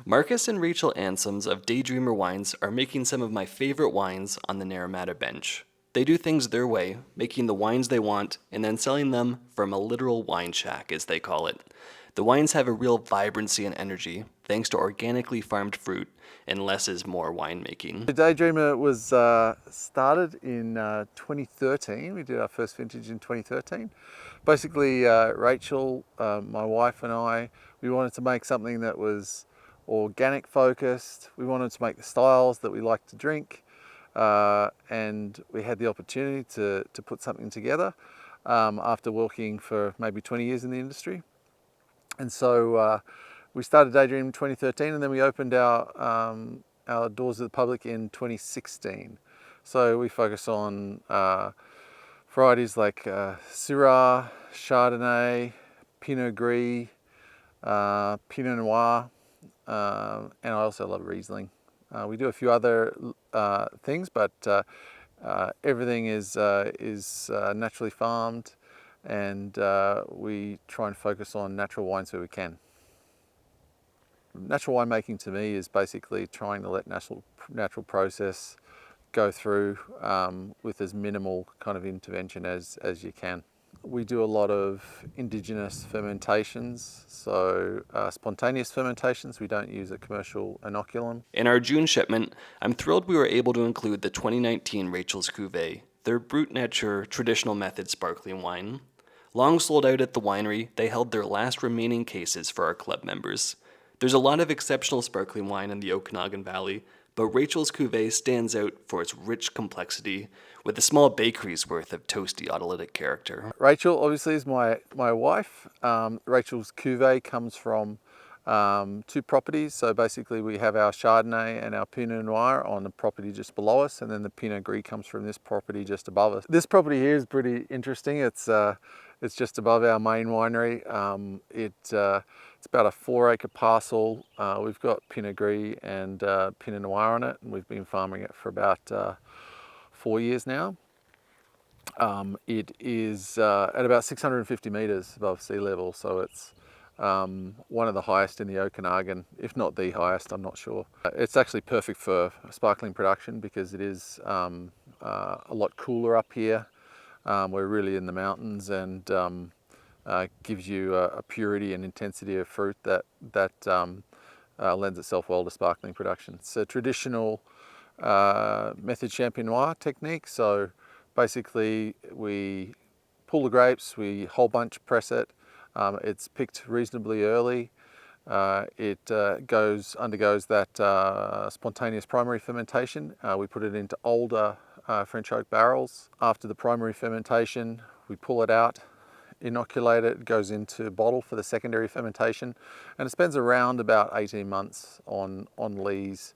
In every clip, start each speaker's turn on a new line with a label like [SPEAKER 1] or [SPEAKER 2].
[SPEAKER 1] Marcus and Rachel Ansems of Daydreamer Wines are making some of my favorite wines on the Naramata bench. They do things their way, making the wines they want, and then selling them from a literal wine shack, as they call it. The wines have a real vibrancy and energy, thanks to organically farmed fruit, and less is more winemaking.
[SPEAKER 2] Daydreamer was started in 2013. We did our first vintage in 2013. Basically, Rachel, my wife and I, we wanted to make something that was organic focused. We wanted to make the styles that we like to drink, and we had the opportunity to put something together after working for maybe 20 years in the industry. And so we started Daydream in 2013, and then we opened our doors to the public in 2016. So we focus on varieties like Syrah, Chardonnay, Pinot Gris, Pinot Noir, and I also love Riesling. We do a few other things, but everything is naturally farmed, and we try and focus on natural wines where we can. Natural winemaking to me is basically trying to let natural process go through with as minimal kind of intervention as you can. We do a lot of indigenous fermentations, so spontaneous fermentations. We don't use a commercial inoculum.
[SPEAKER 1] In our June shipment, I'm thrilled we were able to include the 2019 Rachel's Cuvée, their Brut Nature traditional method sparkling wine. Long sold out at the winery, they held their last remaining cases for our club members. There's a lot of exceptional sparkling wine in the Okanagan Valley, but Rachel's Cuvée stands out for its rich complexity, with a small bakery's worth of toasty autolytic character.
[SPEAKER 2] Rachel obviously is my wife. Rachel's Cuvée comes from two properties. So basically we have our Chardonnay and our Pinot Noir on the property just below us, and then the Pinot Gris comes from this property just above us. This property here is pretty interesting. It's just above our main winery. It's about a 4-acre parcel. We've got Pinot Gris and Pinot Noir on it, and we've been farming it for about 4 years now. It is at about 650 meters above sea level, so it's one of the highest in the Okanagan, if not the highest, I'm not sure. It's actually perfect for sparkling production because it is a lot cooler up here. We're really in the mountains, and gives you a purity and intensity of fruit that lends itself well to sparkling production. It's a traditional method champenois technique. So basically we pull the grapes, we whole bunch press it. It's picked reasonably early. It undergoes that spontaneous primary fermentation. We put it into older French oak barrels. After the primary fermentation, we pull it out, inoculate it, goes into bottle for the secondary fermentation, and it spends around about 18 months on lees,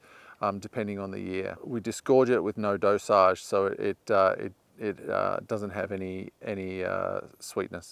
[SPEAKER 2] depending on the year. We disgorge it with no dosage, so it doesn't have any sweetness.